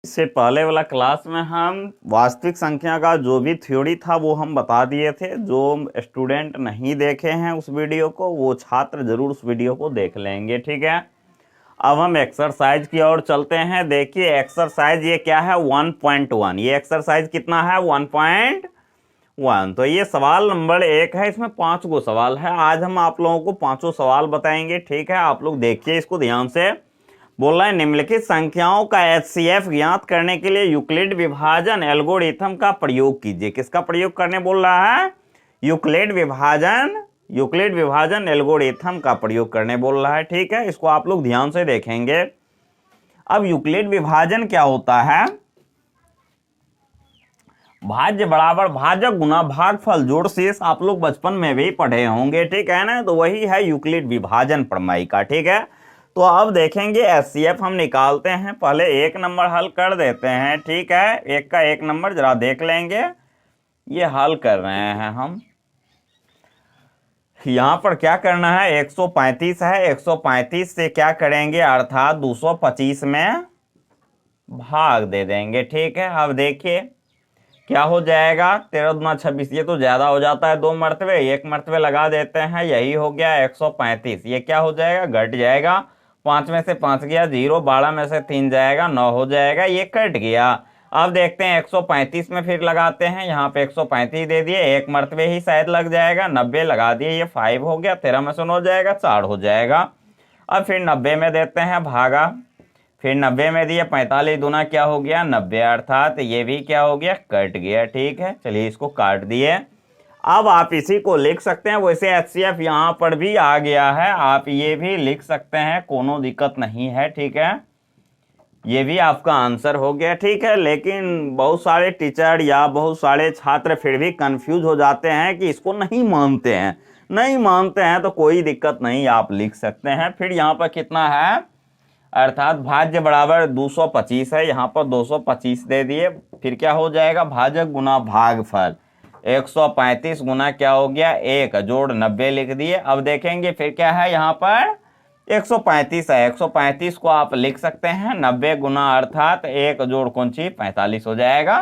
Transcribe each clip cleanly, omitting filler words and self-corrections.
इससे पहले वाला क्लास में हम वास्तविक संख्या का जो भी थ्योरी था वो हम बता दिए थे। जो स्टूडेंट नहीं देखे हैं उस वीडियो को, वो छात्र जरूर उस वीडियो को देख लेंगे, ठीक है। अब हम एक्सरसाइज की ओर चलते हैं। देखिए एक्सरसाइज ये क्या है, 1.1। ये एक्सरसाइज कितना है, 1.1। तो ये सवाल नंबर 1 है। इसमें 5 गो सवाल है। आज हम आप लोगों को 5 सवाल बताएंगे, ठीक है। आप लोग देखिए इसको ध्यान से। बोल रहा है निम्नलिखित संख्याओं का HCF ज्ञात करने के लिए यूक्लिड विभाजन एल्गोरिथम का प्रयोग कीजिए। किसका प्रयोग करने बोल रहा है, यूक्लिड विभाजन एल्गोरिथम का प्रयोग करने बोल रहा है, ठीक है। इसको आप लोग ध्यान से देखेंगे। अब यूक्लिड विभाजन क्या होता है, भाज्य बराबर भाजक गुना भागफल जोड़ शेष। आप लोग बचपन में भी पढ़े होंगे, ठीक है ना। तो वही है यूक्लिड विभाजन प्रमेय का, ठीक है। तो अब देखेंगे HCF हम निकालते हैं। पहले 1 नंबर हल कर देते हैं, ठीक है। 1 का 1 नंबर जरा देख लेंगे। ये हल कर रहे हैं हम। यहां पर क्या करना है, 135 है। 135 से क्या करेंगे, अर्थात 225 में भाग दे देंगे, ठीक है। अब देखिए क्या हो जाएगा, 13 दूना 26। ये तो ज्यादा हो जाता है 2 मरतबे, 1 मरतबे लगा देते हैं। यही हो गया 135। ये क्या हो जाएगा, घट जाएगा। 5 में से 5 गया 0, 12 में से 3 जाएगा 9 हो जाएगा। ये कट गया। अब देखते हैं 135 में फिर लगाते हैं। यहाँ पे 135 दे दिए, 1 मरतबे ही शायद लग जाएगा। 90 लगा दिए, ये 5 हो गया। 13 में से 9 जाएगा 4 हो जाएगा। अब फिर 90 में देते हैं भागा, फिर 90 में दिए 45 दूना क्या हो गया 90, अर्थात ये भी क्या हो गया, कट गया, ठीक है। चलिए इसको काट दिए। अब आप इसी को लिख सकते हैं। वैसे HCF यहाँ पर भी आ गया है, आप ये भी लिख सकते हैं, कोनो दिक्कत नहीं है, ठीक है। ये भी आपका आंसर हो गया, ठीक है। लेकिन बहुत सारे टीचर या बहुत सारे छात्र फिर भी कंफ्यूज हो जाते हैं कि इसको नहीं मानते हैं। तो कोई दिक्कत नहीं, आप लिख सकते हैं। फिर यहाँ पर कितना है, अर्थात भाज्य बराबर 225 है। यहाँ पर 225 दे दिए। फिर क्या हो जाएगा, भाजक गुना भागफल। 135 गुना क्या हो गया 1 जोड़ 90 लिख दिए। अब देखेंगे फिर क्या है, यहाँ पर 135 है। 135 को आप लिख सकते हैं 90 गुना, अर्थात 1 जोड़ कुंची 45 हो जाएगा।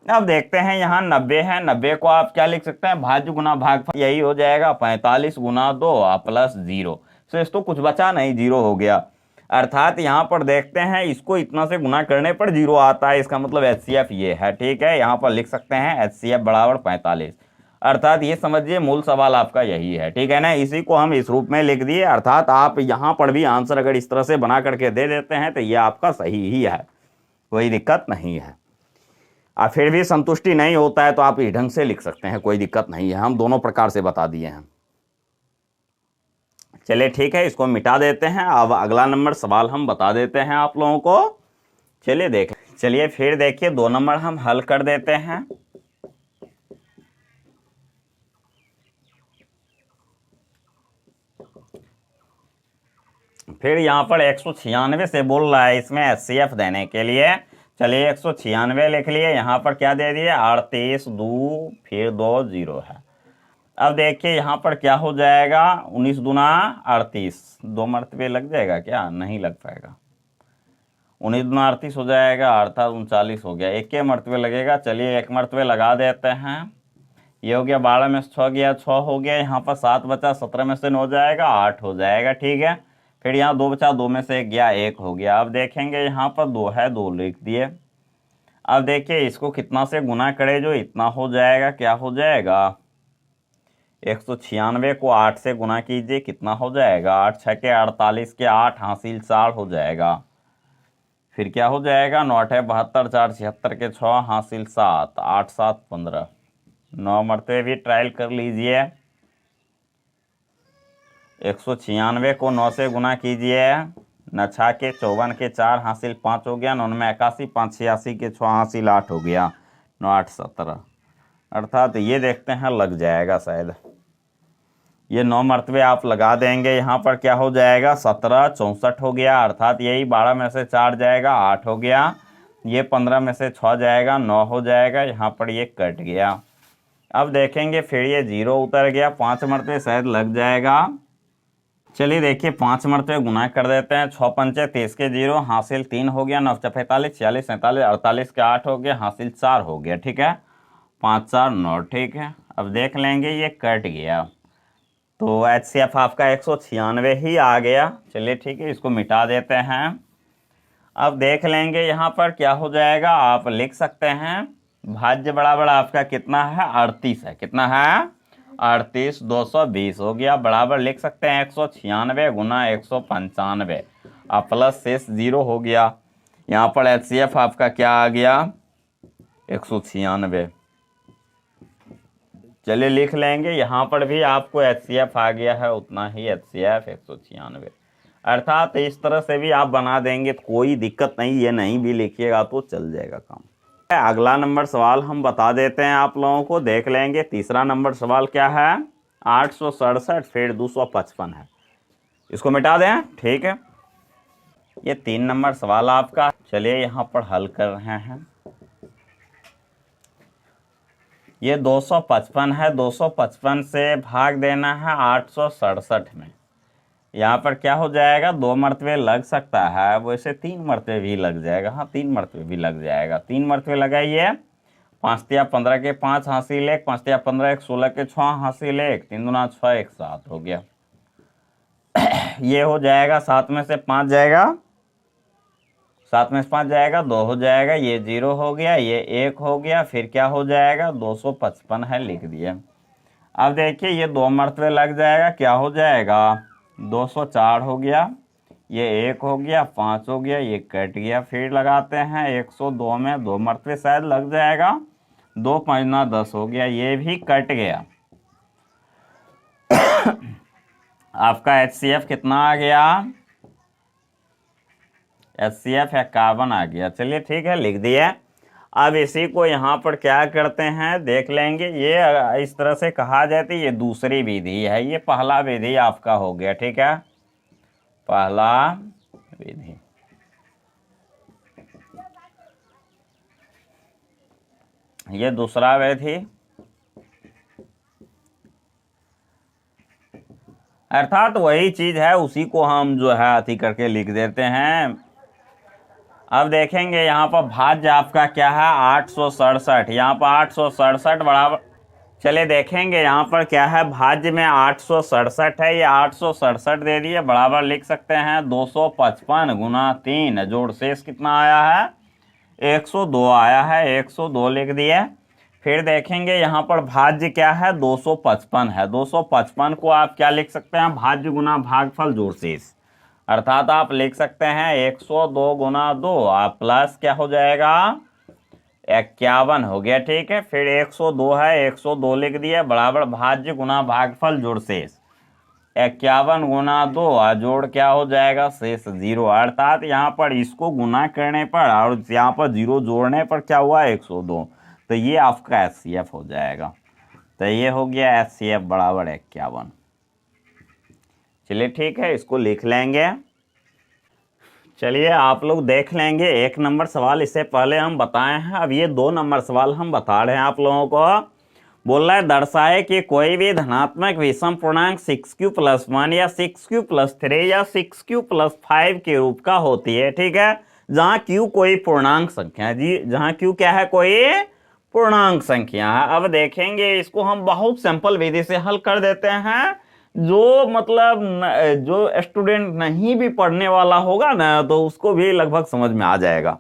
अब देखते हैं यहाँ 90 है। 90 को आप क्या लिख सकते हैं, भाज्य गुना भागफल, यही हो जाएगा 45 गुना 2 प्लस 0। शेष तो कुछ बचा नहीं, 0 हो गया। अर्थात यहाँ पर देखते हैं इसको इतना से गुना करने पर 0 आता है। इसका मतलब HCF ये है, ठीक है। यहाँ पर लिख सकते हैं HCF बराबर 45। अर्थात ये समझिए मूल सवाल आपका यही है, ठीक है ना। इसी को हम इस रूप में लिख दिए। अर्थात आप यहाँ पर भी आंसर अगर इस तरह से बना करके दे देते हैं तो ये आपका सही ही है, कोई दिक्कत नहीं है। और फिर भी संतुष्टि नहीं होता है तो आप इस ढंग से लिख सकते हैं, कोई दिक्कत नहीं है। हम दोनों प्रकार से बता दिए हैं। चलिए ठीक है, इसको मिटा देते हैं। अब अगला नंबर सवाल हम बता देते हैं आप लोगों को। चलिए फिर देखिए 2 नंबर हम हल कर देते हैं। फिर यहाँ पर 196 से बोल रहा है इसमें HCF देने के लिए। चलिए 196 लिख लिए। यहाँ पर क्या दे दिए, 38 2 फिर 2 0 है। अब देखिए यहाँ पर क्या हो जाएगा, 19 दूना 38। 2 मरतबे लग जाएगा क्या, नहीं लग पाएगा। 19 दूना 38 हो जाएगा, अर्थात 39 हो गया। 1 मरतबे लगेगा। चलिए 1 मरतबे लगा देते हैं। ये हो गया, 12 में से 6 गया 6 हो गया। यहाँ पर 7 बचा, 17 में से 9 जाएगा 8 हो जाएगा, ठीक है। फिर यहाँ 2 बचा, 2 में से 1 गया 1 हो गया। अब देखेंगे यहाँ पर 2 है, 2 लिख दिए। अब देखिए इसको कितना से गुना करे जो इतना हो जाएगा, क्या हो जाएगा, 196 को 8 से गुना कीजिए, कितना हो जाएगा, 8 6 के 48 के 8 हासिल 4 हो जाएगा। फिर क्या हो जाएगा, 9 8 72 4 76 के 6 हासिल 7 8 7 15। 9 मरतबे भी ट्रायल कर लीजिए। 196 को 9 से गुना कीजिए। 9 6 के 54 के 4 हासिल 5 हो गया। 9 में 81 5 86 के 6 हासिल 8 हो गया। 9 8 17, अर्थात ये देखते हैं लग जाएगा शायद। ये 9 मरतबे आप लगा देंगे। यहाँ पर क्या हो जाएगा, 17 64 हो गया। अर्थात यही 12 में से 4 जाएगा 8 हो गया। ये 15 में से 6 जाएगा 9 हो जाएगा। यहाँ पर ये कट गया। अब देखेंगे फिर ये 0 उतर गया। 5 मरतबे शायद लग जाएगा। चलिए देखिए 5 मरतबे गुना कर देते हैं। 6 पंचे 30 के 0, हासिल 3 हो गया, 9 45, 46 47, 48 के 8 हो गया, हासिल 4 हो गया। ठीक है, 5 4 9। ठीक है, अब देख लेंगे ये कट गया तो HCF आपका 196 ही आ गया। चलिए ठीक है, इसको मिटा देते हैं। अब देख लेंगे यहाँ पर क्या हो जाएगा। आप लिख सकते हैं भाज्य बराबर आपका कितना है, 38 है। कितना है, 38। 220 हो गया, बराबर लिख सकते हैं 196 गुना 195 और प्लस शेष 0 हो गया। यहाँ पर HCF आपका क्या आ गया, 196। चलिए लिख लेंगे, यहाँ पर भी आपको HCF आ गया है उतना ही, HCF 196। अर्थात इस तरह से भी आप बना देंगे, कोई दिक्कत नहीं, ये नहीं भी लिखिएगा तो चल जाएगा काम। अगला नंबर सवाल हम बता देते हैं आप लोगों को, देख लेंगे। तीसरा नंबर सवाल क्या है, 867 फिर 255 है, इसको मिटा दें। ठीक है, ये 3 नंबर सवाल आपका। चलिए यहाँ पर हल कर रहे हैं। ये 255 है, 255 से भाग देना है 867 में। यहाँ पर क्या हो जाएगा, 2 मरतबे लग सकता है, वैसे 3 मरतबे भी लग जाएगा। हाँ, 3 मरतबे भी लग जाएगा। 3 मरतबे लगाइए। 5 तिया 15 के 5 हासिल 1, 5 तिया 15 1 16 के 6 हासिल 1, 3 दूना 6 1 7 हो गया। ये हो जाएगा, 7 में से 5 जाएगा, 7 में से 5 जाएगा, 2 हो जाएगा, ये 0 हो गया, ये 1 हो गया, फिर क्या हो जाएगा, 255 है, लिख दिया। अब देखिए ये 2 मरतबे लग जाएगा, क्या हो जाएगा, 204 हो गया, ये 1 हो गया, 5 हो गया, ये कट गया। फिर लगाते हैं 102 में 2 मरतबे शायद लग जाएगा, 2 5 9 10 हो गया, ये भी कट गया। आपका HCF कितना आ गया, HCF 51 आ गया। चलिए ठीक है, लिख दिया। अब इसी को यहाँ पर क्या करते हैं, देख लेंगे। ये इस तरह से कहा जाती है, ये दूसरी विधि है, ये पहला विधि आपका हो गया। ठीक है, पहला विधि। ये दूसरा विधि, अर्थात वही चीज है, उसी को हम जो है अति करके लिख देते हैं। अब देखेंगे यहाँ पर भाज्य आपका क्या है, 867। यहाँ पर 867 बराबर, चले देखेंगे यहाँ पर क्या है, भाज्य में 867 है, ये 867 दे दिए, बराबर लिख सकते हैं 255 गुना 3 जोड़ शेष कितना आया है, 102 आया है, 102 लिख दिए। फिर देखेंगे यहाँ पर भाज्य क्या है, 255 है, 255 को आप क्या लिख सकते हैं, भाज्य गुना भागफल जोड़ शेष, अर्थात आप लिख सकते हैं 102 गुना 2 आप प्लस क्या हो जाएगा, 51 हो गया। ठीक है, फिर 102 है, 102 लिख दिया, बराबर भाज्य गुना भागफल जोड़ शेष, 51 गुना 2 जोड़ क्या हो जाएगा, शेष 0। अर्थात यहाँ पर इसको गुना करने पर और यहाँ पर 0 जोड़ने पर क्या हुआ, 102, तो ये आपका HCF हो जाएगा। तो ये हो गया HCF बराबर 51। चलिए ठीक है, इसको लिख लेंगे। चलिए आप लोग देख लेंगे 1 नंबर सवाल इससे पहले हम बताए हैं, अब ये 2 नंबर सवाल हम बता रहे हैं आप लोगों को। बोल रहा है दर्शाए कि कोई भी धनात्मक विषम पूर्णांक 6q + 1 या 6q + 3 या 6q + 5 के रूप का होती है। ठीक है, जहाँ q कोई पूर्णांक संख्या है जी, जहाँ q क्या है, कोई पूर्णांक संख्या है। अब देखेंगे इसको हम बहुत सिंपल विधि से हल कर देते हैं, जो मतलब जो स्टूडेंट नहीं भी पढ़ने वाला होगा ना, तो उसको भी लगभग समझ में आ जाएगा।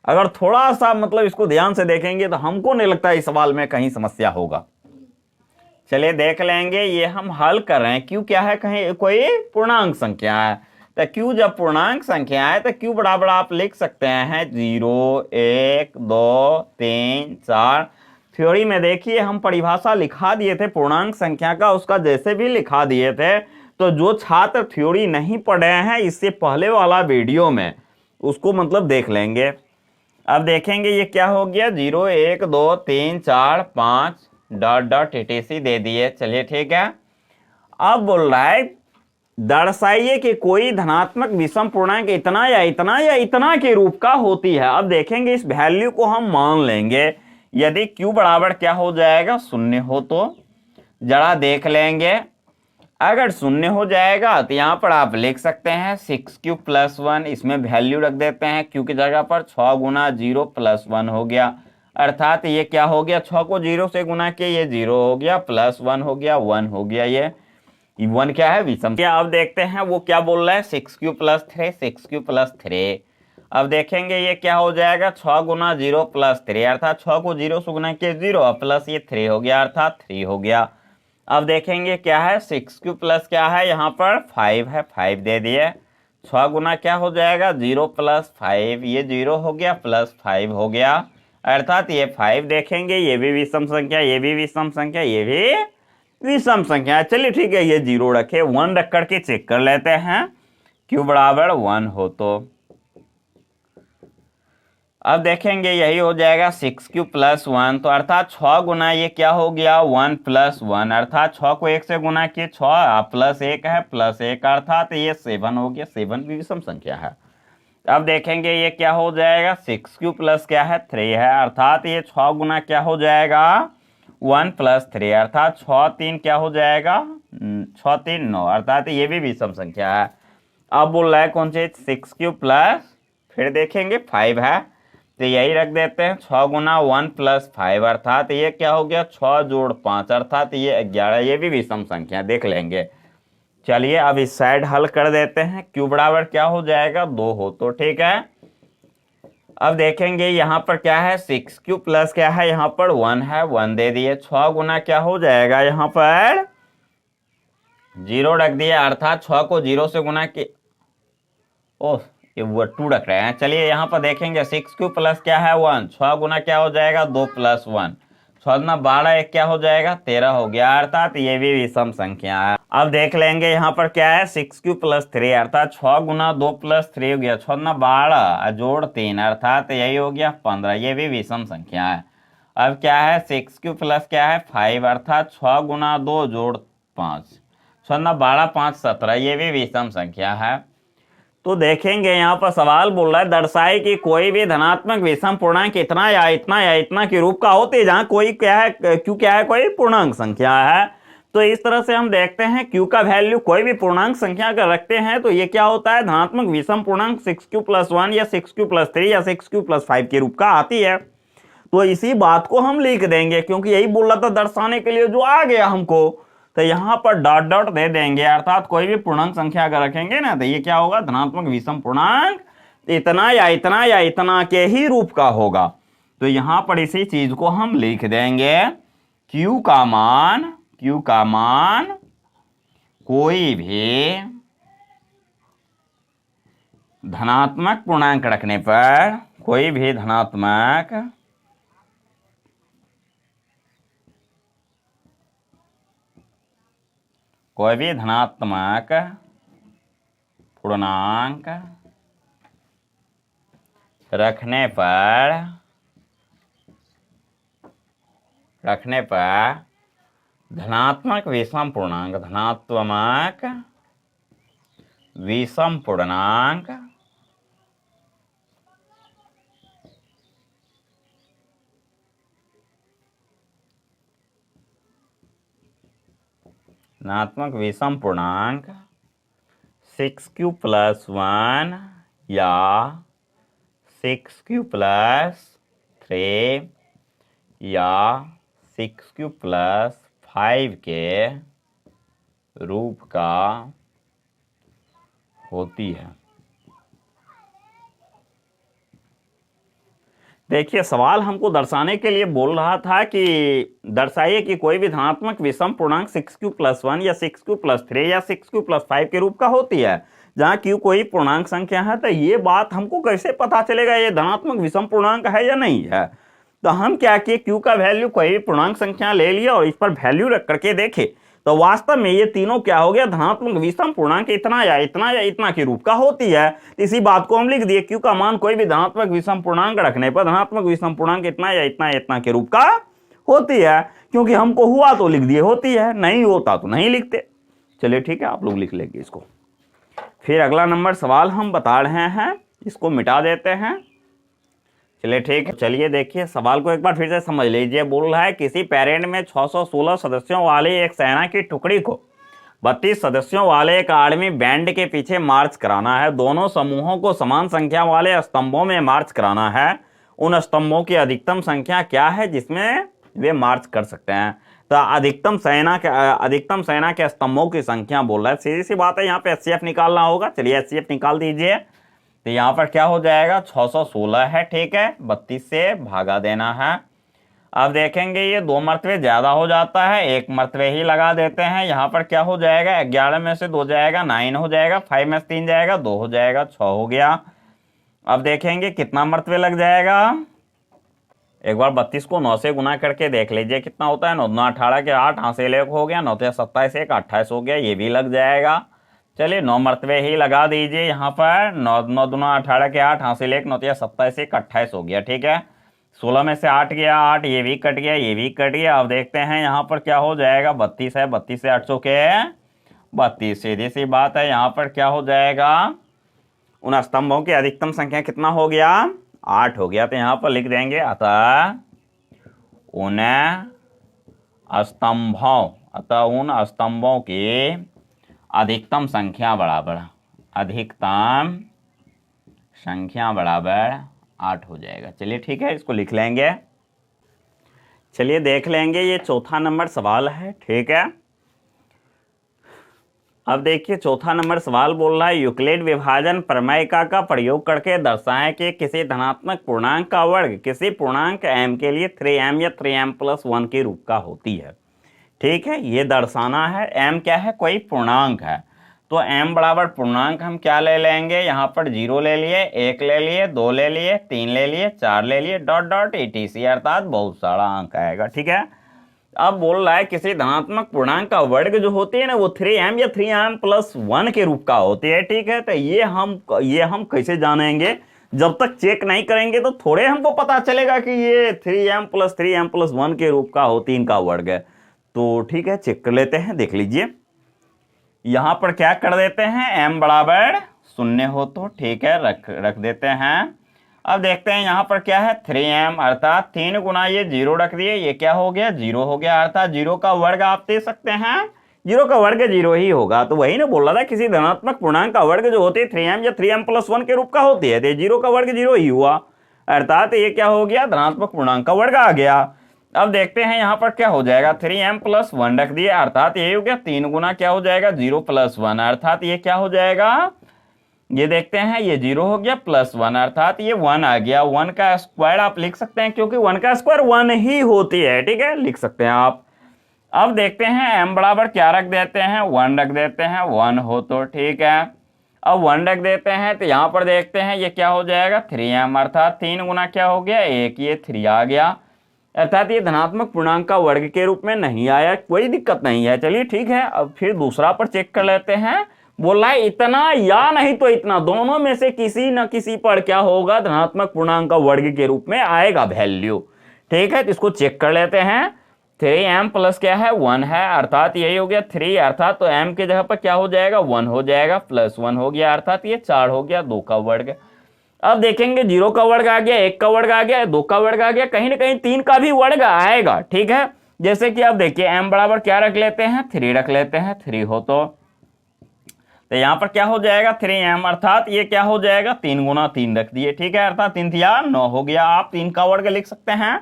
अगर थोड़ा सा मतलब इसको ध्यान से देखेंगे तो हमको नहीं लगता इस सवाल में कहीं समस्या होगा। चलिए देख लेंगे, ये हम हल कर रहे हैं, क्यू क्या है, कहीं कोई पूर्णांक संख्या है। तो क्यू जब पूर्णांक संख्या है तो क्यू बराबर आप लिख सकते हैं 0 1 2 3 4। थ्योरी में देखिए हम परिभाषा लिखा दिए थे पूर्णांक संख्या का, उसका जैसे भी लिखा दिए थे। तो जो छात्र थ्योरी नहीं पढ़े हैं, इससे पहले वाला वीडियो में उसको मतलब देख लेंगे। अब देखेंगे ये क्या हो गया, 0 1 2 3 4 5 डॉट डॉट etc दे दिए। चलिए ठीक है, अब बोल रहा है दर्शाइए कि कोई धनात्मक विषम पूर्णांक इतना या इतना या इतना के रूप का होती है। अब देखेंगे इस वैल्यू को हम मान लेंगे, यदि q बराबर क्या हो जाएगा, 0 हो तो जरा देख लेंगे। अगर शून्य हो जाएगा तो यहाँ पर आप लिख सकते हैं 6 प्लस 1, इसमें वैल्यू रख देते हैं क्यू की जगह पर 6 गुना 0 प्लस 1 हो गया, अर्थात ये क्या हो गया, 6 को 0 से गुना किया, ये 0 हो गया, प्लस 1 हो गया, 1 हो गया, ये 1 क्या है, विषम। क्या अब देखते हैं वो क्या बोल रहा है, 6 प्लस 3, 6 प्लस 3। अब देखेंगे ये क्या हो जाएगा, 6 गुना 0 प्लस 3, अर्थात 6 को 0 से गुना किया 0, प्लस ये 3 हो गया, अर्थात 3 हो गया। अब देखेंगे क्या है, 6 प्लस क्या है, यहाँ पर 5 है, 5 दे दिए, 6 गुना क्या हो जाएगा, 0 प्लस 5, ये 0 हो गया, प्लस 5 हो गया, अर्थात ये 5 देखेंगे, ये भी विषम संख्या, ये भी विषम संख्या, ये भी विषम संख्या। चलिए ठीक है, ये 0 रखे, 1 रख करके चेक कर लेते हैं, क्यू बराबर 1 हो तो। अब देखेंगे यही हो जाएगा 6 प्लस 1, तो अर्थात 6 गुना ये क्या हो गया, 1 प्लस 1, अर्थात 6 को 1 से गुना किए 6, प्लस 1 है, प्लस 1, अर्थात ये 7 हो गया, 7 भी विषम संख्या है। अब देखेंगे ये क्या हो जाएगा, 6 प्लस क्या है, 3 है, अर्थात ये 6 गुना क्या हो जाएगा, 1 प्लस 3, अर्थात 6 3 क्या हो जाएगा, 6 3 9, अर्थात ये भी विषम संख्या है। अब बोल रहा है कौन से, 6 प्लस फिर देखेंगे 5 है, तो यही रख देते हैं, 6 गुना 1 प्लस 5, अर्थात ये क्या हो गया, 6 जोड़ 5, अर्थात ये 11, ये भी विषम संख्या, देख लेंगे। चलिए अब इस साइड हल कर देते हैं, क्यू बराबर क्या हो जाएगा, 2 हो तो ठीक है। अब देखेंगे यहाँ पर क्या है, 6 प्लस क्या है, यहाँ पर 1 है, 1 दे दिए, 6 गुना क्या हो जाएगा, यहाँ पर 0 रख दिया, अर्थात 6 को 0 से गुना के, ओह ये वो 2 रख रहे हैं। चलिए यहाँ पर देखेंगे 6 प्लस क्या है, 1, 6 गुना क्या हो जाएगा, 2 प्लस 1, 6 गुना 12, एक क्या हो जाएगा, 13 हो गया, अर्थात ये भी विषम संख्या है। अब देख लेंगे यहाँ पर क्या है, 6 प्लस 3, अर्थात 6 गुना 2 प्लस 3 हो गया, 6 गुना 12 जोड़ 3, अर्थात यही हो गया 15, ये भी विषम संख्या है। अब क्या है, 6 प्लस क्या है, 5, अर्थात 6 गुना 2 जोड़ 5, 6 गुना 12 5 17, ये भी विषम संख्या है। तो देखेंगे यहाँ पर सवाल बोल रहा है, दर्शाए कि कोई भी धनात्मक विषम पूर्णांक इतना या इतना या इतना के रूप का होते हैं, जहां कोई क्या है, क्यू क्या है, कोई पूर्णांक संख्या है। तो इस तरह से हम देखते हैं क्यू का वैल्यू कोई भी पूर्णांक संख्या अगर रखते हैं तो ये क्या होता है, धनात्मक विषम पूर्णांक 6 प्लस 1 या 6 प्लस 3 या 6 प्लस 5 के रूप का आती है। तो इसी बात को हम लिख देंगे, क्योंकि यही बोल रहा था दर्शाने के लिए जो आ गया हमको, तो यहाँ पर डॉट डॉट दे देंगे, अर्थात कोई भी पूर्णांक संख्या अगर रखेंगे ना तो ये क्या होगा, धनात्मक विषम पूर्णांक इतना या इतना या इतना के ही रूप का होगा। तो यहाँ पर इसी चीज को हम लिख देंगे, Q का मान कोई भी धनात्मक पूर्णांक रखने पर, कोई भी धनात्मक पूर्णांक रखने पर धनात्मक विषम पूर्णांक धनात्मक विषम पूर्णांक 6Q प्लस 1 या 6Q प्लस 3 या 6Q प्लस 5 के रूप का होती है। देखिए सवाल हमको दर्शाने के लिए बोल रहा था कि दर्शाइए कि कोई भी धनात्मक विषम पूर्णांक 6Q प्लस 1 या 6Q प्लस 3 या 6Q प्लस 5 के रूप का होती है, जहां Q कोई पूर्णांक संख्या है। तो ये बात हमको कैसे पता चलेगा ये धनात्मक विषम पूर्णांक है या नहीं है। तो हम क्या किए, Q का वैल्यू कोई भी पूर्णांक संख्या ले लिया और इस पर वैल्यू रख करके देखे, तो वास्तव में ये तीनों क्या हो गया, धनात्मक विषम पूर्णांक इतना या इतना या इतना के रूप का होती है। इसी बात को हम लिख दिए, Q का मान कोई भी धनात्मक विषम पूर्णांक रखने पर धनात्मक विषम पूर्णांक इतना या इतना के रूप का होती है। क्योंकि हमको हुआ तो लिख दिए होती है, नहीं होता तो नहीं लिखते। चलिए ठीक है, आप लोग लिख लेंगे इसको। फिर अगला नंबर सवाल हम बता रहे हैं, इसको मिटा देते हैं। चलिए ठीक है, चलिए देखिए सवाल को एक बार फिर से समझ लीजिए। बोल रहा है किसी पेरेंट में 616 सदस्यों वाली एक सेना की टुकड़ी को 32 सदस्यों वाले एक आर्मी बैंड के पीछे मार्च कराना है। दोनों समूहों को समान संख्या वाले स्तंभों में मार्च कराना है। उन स्तंभों की अधिकतम संख्या क्या है जिसमें वे मार्च कर सकते हैं? तो अधिकतम सेना के स्तंभों की संख्या बोल रहा है। सीधी सी बात है, यहाँ पे एचसीएफ निकालना होगा। चलिए एचसीएफ निकाल दीजिए। तो यहाँ पर क्या हो जाएगा, 616 है, ठीक है, 32 से भागा देना है। अब देखेंगे ये 2 मरतबे ज्यादा हो जाता है, 1 मरतबे ही लगा देते हैं। यहाँ पर क्या हो जाएगा, 11 में से 2 जाएगा 9 हो जाएगा, 5 में से 3 जाएगा 2 हो जाएगा, 6 हो गया। अब देखेंगे कितना मरतबे लग जाएगा। एक बार 32 को 9 से गुना करके देख लीजिए कितना होता है। 9 दूना 18 के 8, हासिल 1 हो गया, 9 से 27 1 28 हो गया, ये भी लग जाएगा। चलिए 9 मरतबे ही लगा दीजिए यहाँ पर। 9 दूना 18 के 8, हासिल 1, 9 से 27 1 28 हो गया, ठीक है। 16 में से 8 गया 8, ये भी कट गया, ये भी कट गया। अब देखते हैं यहाँ पर क्या हो जाएगा, 32 है, 32 से 800 के 32। सीधी सी बात है, यहाँ पर क्या हो जाएगा, उन स्तंभों की अधिकतम संख्या कितना हो गया, 8 हो गया। तो यहाँ पर लिख देंगे अतः उन स्तंभों की अधिकतम संख्या बराबर 8 हो जाएगा। चलिए ठीक है, इसको लिख लेंगे। चलिए देख लेंगे, ये चौथा नंबर सवाल है, ठीक है। अब देखिए चौथा नंबर सवाल बोल रहा है, यूक्लिड विभाजन प्रमेय का प्रयोग करके दर्शाएं कि किसी धनात्मक पूर्णांक का वर्ग किसी पूर्णांक m के लिए 3m या 3m+1 के रूप का होती है। ठीक है, ये दर्शाना है। m क्या है, कोई पूर्णांक है, तो m बराबर पूर्णांक हम क्या ले लेंगे, यहाँ पर 0 ले लिए, 1 ले लिए, 2 ले लिए, 3 ले लिए, 4 ले लिए, डॉट डॉट etc, अर्थात बहुत सारा अंक आएगा, ठीक है। अब बोल रहा है किसी धनात्मक पूर्णांक का वर्ग जो होती है ना, वो 3m या 3m+1 के रूप का होती है, ठीक है। तो ये हम कैसे जानेंगे, जब तक चेक नहीं करेंगे तो थोड़े हमको पता चलेगा कि ये 3m+3m+1 के रूप का होती है इनका वर्ग है। तो ठीक है, चेक कर लेते हैं, देख लीजिए। यहां पर क्या कर देते हैं, m बराबर 0 हो तो ठीक है, रख देते हैं। अब देखते हैं यहाँ पर क्या है, 3m अर्थात 3 गुना ये 0 रख दिए, ये क्या हो गया, 0 हो गया, अर्थात 0 का वर्ग आप दे सकते हैं, 0 का वर्ग 0 ही होगा। तो वही ना बोल रहा था, किसी धनात्मक पूर्णांक का वर्ग जो होती है 3m या 3m+1 के रूप का होती है, तो 0 का वर्ग 0 ही हुआ, अर्थात ये क्या हो गया, धनात्मक पूर्णांक का वर्ग आ गया। अब देखते हैं यहाँ पर क्या हो जाएगा, 3m+1 रख दिए, अर्थात ये हो गया 3 गुना क्या हो जाएगा, 0+1, अर्थात ये क्या हो जाएगा, ये देखते हैं, ये 0 हो गया, +1 अर्थात ये 1 आ गया। 1 का स्क्वायर आप लिख सकते हैं, क्योंकि 1 का स्क्वायर 1 ही होती है, ठीक है, लिख सकते हैं आप। अब देखते हैं m बराबर क्या रख देते हैं, 1 रख देते हैं, 1 हो तो ठीक है। अब 1 रख देते हैं, तो यहाँ पर देखते हैं ये क्या हो जाएगा, 3m अर्थात 3 गुना क्या हो गया, 1, ये 3 आ गया, अर्थात ये धनात्मक पूर्णांक का वर्ग के रूप में नहीं आया, कोई दिक्कत नहीं है। चलिए ठीक है, अब फिर दूसरा पर चेक कर लेते हैं। बोला है इतना या नहीं तो इतना, दोनों में से किसी न किसी पर क्या होगा, धनात्मक पूर्णांक का वर्ग के रूप में आएगा वैल्यू, ठीक है। तो इसको चेक कर लेते हैं। 3m प्लस क्या है, 1 है, अर्थात यही हो गया 3, अर्थात तो m के जगह पर क्या हो जाएगा, 1 हो जाएगा, +1 हो गया, अर्थात ये 4 हो गया, 2 का वर्ग। अब देखेंगे 0 का वर्ग आ गया, 1 का वर्ग आ गया, 2 का वर्ग आ गया, कहीं ना कहीं 3 का भी वर्ग आएगा, ठीक है। जैसे कि अब देखिए m बराबर क्या रख लेते हैं, 3 रख लेते हैं, 3 हो तो यहां पर क्या हो जाएगा, 3m अर्थात ये क्या हो जाएगा, 3 गुना 3 रख दिए, ठीक है, अर्थात 3 थिया 9 हो गया, आप 3 का वर्ग लिख सकते हैं।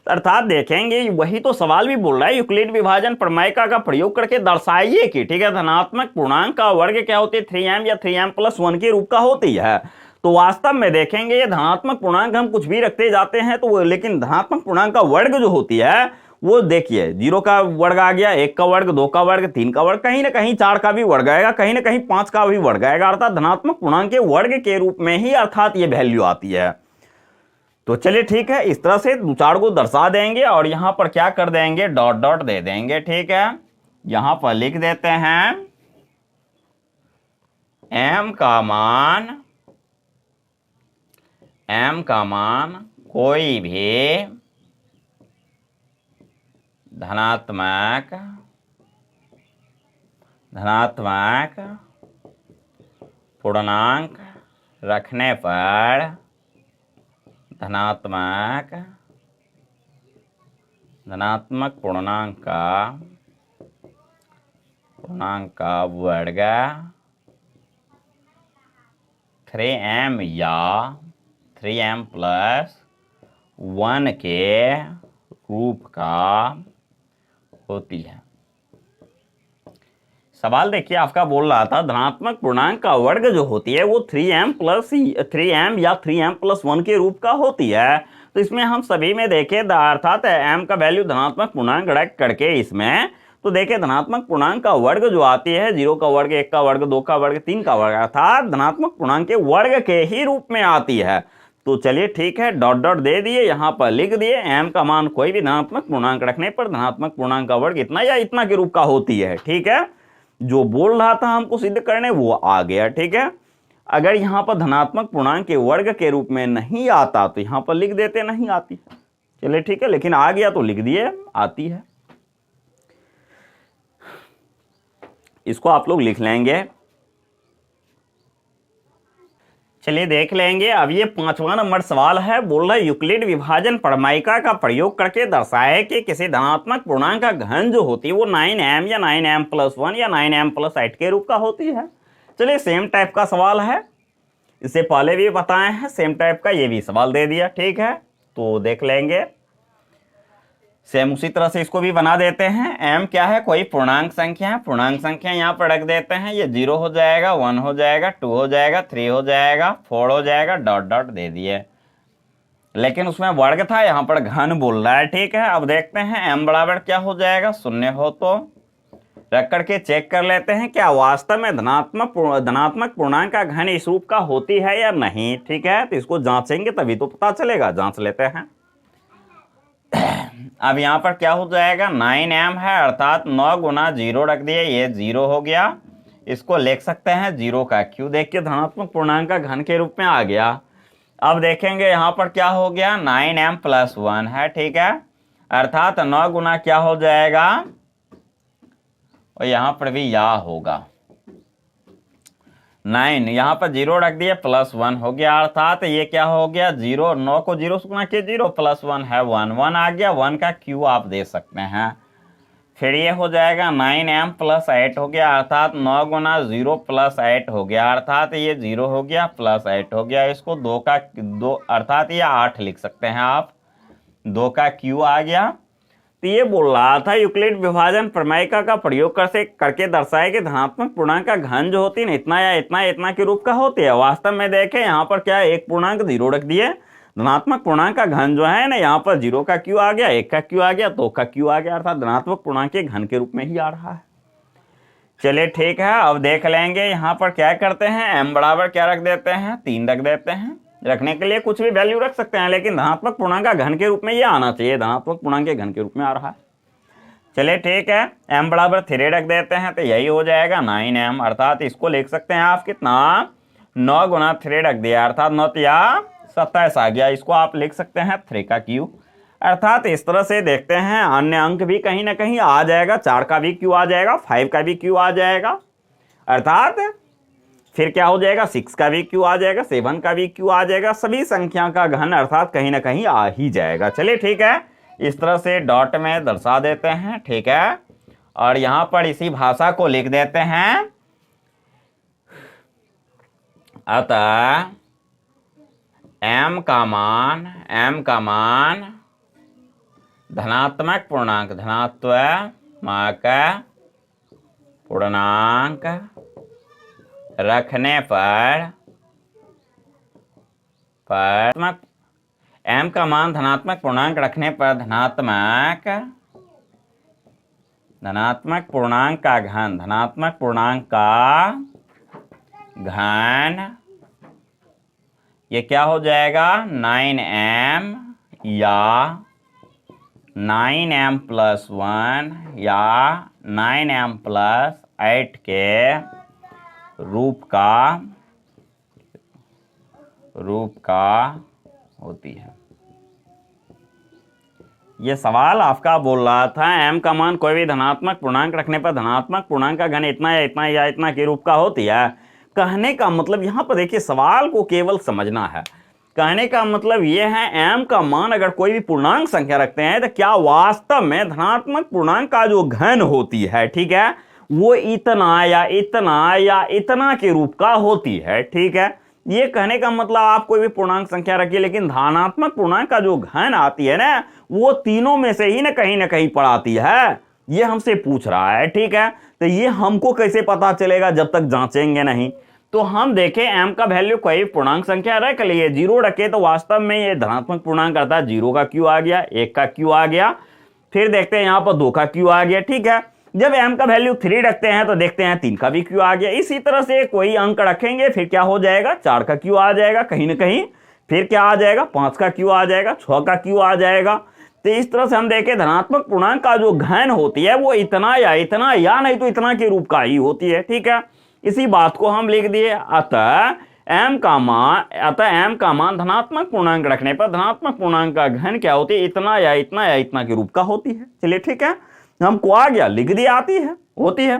अर्थात देखेंगे वही तो सवाल भी बोल रहा है, यूक्लिड विभाजन प्रमेय का प्रयोग करके दर्शाइए कि ठीक है, धनात्मक पूर्णांक का वर्ग क्या होती है, 3m या 3m+1 के रूप का होती है। तो वास्तव में देखेंगे ये धनात्मक पूर्णांक हम कुछ भी रखते जाते हैं, तो लेकिन धनात्मक पूर्णांक का वर्ग जो होती है वो देखिए 0 का वर्ग आ गया, 1 का वर्ग, 2 का वर्ग, 3 का वर्ग, कहीं ना कहीं 4 का भी वर्ग आएगा, कहीं ना कहीं 5 का भी वर्ग आएगा, अर्थात धनात्मक पूर्णांक के वर्ग के रूप में ही अर्थात ये वैल्यू आती है। तो चलिए ठीक है, इस तरह से 2-4 को दर्शा देंगे और यहां पर क्या कर देंगे, डॉट डॉट दे देंगे, ठीक है। यहां पर लिख देते हैं m का मान कोई भी धनात्मक पूर्णांक रखने पर धनात्मक पूर्णांक पूर्णांक का वर्ग 3m या 3m प्लस 1 के रूप का होती है। सवाल देखिए, आपका बोल रहा था धनात्मक पूर्णांक का वर्ग जो होती है वो 3m या 3m प्लस 1 के रूप का होती है। तो इसमें हम सभी में देखें अर्थात m का वैल्यू धनात्मक पूर्णांक रख करके इसमें तो देखिए धनात्मक पूर्णांक का वर्ग जो आती है 0 का वर्ग, 1 का वर्ग, 2 का वर्ग, 3 का वर्ग अर्थात धनात्मक पूर्णांक के वर्ग के ही रूप में आती है। तो चलिए ठीक है, डॉट डॉट दे दिए, यहाँ पर लिख दिए m का मान कोई भी धनात्मक पूर्णांक रखने पर धनात्मक पूर्णांक का वर्ग इतना या इतना के रूप का होती है। ठीक है, जो बोल रहा था हमको सिद्ध करने वो आ गया। ठीक है, अगर यहाँ पर धनात्मक पूर्णांक के वर्ग के रूप में नहीं आता तो यहाँ पर लिख देते नहीं आती है। चलिए ठीक है, लेकिन आ गया तो लिख दिए आती है। इसको आप लोग लिख लेंगे। चलिए देख लेंगे। अब ये 5वां नंबर सवाल है, बोल रहा है यूक्लिड विभाजन प्रमेयिका का प्रयोग करके दर्शाए कि किसी धनात्मक पूर्णांक का घन जो होती है वो 9m या 9m प्लस 1 या 9m प्लस 8 के रूप का होती है। चलिए सेम टाइप का सवाल है, इससे पहले भी बताए हैं, सेम टाइप का ये भी सवाल दे दिया। ठीक है, तो देख लेंगे। सेम उसी तरह से इसको भी बना देते हैं। m क्या है, कोई पूर्णांक संख्या है, पूर्णांक संख्या यहाँ पर रख देते हैं। ये 0 हो जाएगा, 1 हो जाएगा, 2 हो जाएगा, 3 हो जाएगा, 4 हो जाएगा, डॉट डॉट दे दिए। लेकिन उसमें वर्ग था, यहाँ पर घन बोल रहा है। ठीक है, अब देखते हैं m बराबर क्या हो जाएगा, 0 हो तो रख करके चेक कर लेते हैं क्या वास्तव में धनात्मक पूर्णांक का घन इस रूप का होती है या नहीं। ठीक है, तो इसको जांचेंगे तभी तो पता चलेगा। जांच लेते हैं। अब यहाँ पर क्या हो जाएगा, 9m है अर्थात 9 गुना 0 रख दिए, ये 0 हो गया। इसको लिख सकते हैं 0 का क्यू। देखिए धनात्मक पूर्णांक का घन के रूप में आ गया। अब देखेंगे यहाँ पर क्या हो गया, 9m प्लस 1 है। ठीक है, अर्थात 9 गुना क्या हो जाएगा, और यहाँ पर भी या होगा 9, यहाँ पर 0 रख दिए, प्लस 1 हो गया। अर्थात ये क्या हो गया, 0, 9 को 0 से गुना किए 0 प्लस 1 है 1, 1 आ गया। 1 का क्यू आप दे सकते हैं। फिर ये हो जाएगा 9m प्लस 8 हो गया, अर्थात 9 गुना 0 प्लस 8 हो गया, अर्थात ये 0 हो गया प्लस 8 हो गया। इसको 2 का 2 अर्थात ये 8 लिख सकते हैं आप। 2 का क्यू आ गया। तो ये बोल रहा था यूक्लिड विभाजन प्रमेयिका का प्रयोग करके दर्शाए कि धनात्मक पूर्णांक का घन जो होती है इतना या इतना के रूप का होती है। वास्तव में देखें यहाँ पर क्या है, एक पूर्णांक 0 रख दिए, धनात्मक पूर्णांक का घन जो है ना यहाँ पर 0 का क्यू आ गया, 1 का क्यू आ गया, 2 का क्यू आ गया, अर्थात धनात्मक पूर्णांक के घन के रूप में ही आ रहा है। चलिए ठीक है, अब देख लेंगे यहाँ पर क्या करते हैं, m बराबर क्या रख देते हैं, 3 रख देते हैं। रखने के लिए कुछ भी वैल्यू रख सकते हैं, लेकिन धनात्मक पूर्णांक का घन के रूप में ये आना चाहिए, धनात्मक पूर्णांक के घन के रूप में आ रहा है। चलिए ठीक है, m बराबर 3 रख देते हैं, तो यही हो जाएगा 9m, अर्थात इसको लिख सकते हैं आप कितना, 9 गुना 3 रख दिया, अर्थात 9 या 27 आ गया। इसको आप लिख सकते हैं 3 का क्यू। अर्थात इस तरह से देखते हैं अन्य अंक भी कहीं ना कहीं आ जाएगा, 4 का भी क्यू आ जाएगा, 5 का भी क्यू आ जाएगा, अर्थात फिर क्या हो जाएगा, 6 का भी क्यू आ जाएगा, 7 का भी क्यू आ जाएगा, सभी संख्या का घन अर्थात कहीं ना कहीं आ ही जाएगा। चलिए ठीक है, इस तरह से डॉट में दर्शा देते हैं। ठीक है, और यहां पर इसी भाषा को लिख देते हैं, अतः m का मान धनात्मक पूर्णांक रखने पर m का मान धनात्मक पूर्णांक रखने पर धनात्मक पूर्णांक का घन ये क्या हो जाएगा, 9m या 9m प्लस 1 या 9m प्लस 8 के रूप का होती है। ये सवाल आपका बोल रहा था m का मान कोई भी धनात्मक पूर्णांक रखने पर धनात्मक पूर्णांक का घन इतना या इतना के रूप का होती है। कहने का मतलब यहाँ पर देखिए, सवाल को केवल समझना है। कहने का मतलब ये है m का मान अगर कोई भी पूर्णांक संख्या रखते हैं तो क्या वास्तव में धनात्मक पूर्णांक का जो घन होती है, ठीक है, वो इतना या इतना के रूप का होती है। ठीक है, ये कहने का मतलब आप कोई भी पूर्णांक संख्या रखिए, लेकिन धनात्मक पूर्णांक का जो घन आती है ना, वो तीनों में से ही ना कहीं पर आती है। ये हमसे पूछ रहा है। ठीक है, तो ये हमको कैसे पता चलेगा जब तक जांचेंगे नहीं। तो हम देखें m का वैल्यू कोई पूर्णांक संख्या रख लिए, 0 रखे तो वास्तव में ये धनात्मक पूर्णांक आता है। 0 का q आ गया, 1 का q आ गया, फिर देखते हैं यहां पर 2 का q आ गया। ठीक है, जब m का वैल्यू 3 रखते हैं तो देखते हैं 3 का भी q आ गया। इसी तरह से कोई अंक रखेंगे, फिर क्या हो जाएगा, 4 का q आ जाएगा कहीं ना कहीं, फिर क्या आ जाएगा, 5 का q आ जाएगा, 6 का q आ जाएगा। तो इस तरह से हम देखें धनात्मक पूर्णांक का जो घन होती है वो इतना या नहीं तो इतना के रूप का ही होती है। ठीक है, इसी बात को हम लिख दिए। अतः m का मान धनात्मक पूर्णांक रखने पर धनात्मक पूर्णांक का घन क्या होती है, इतना या इतना के रूप का होती है। चलिए ठीक है, हमको आ गया, लिख दिया, आती है, होती है।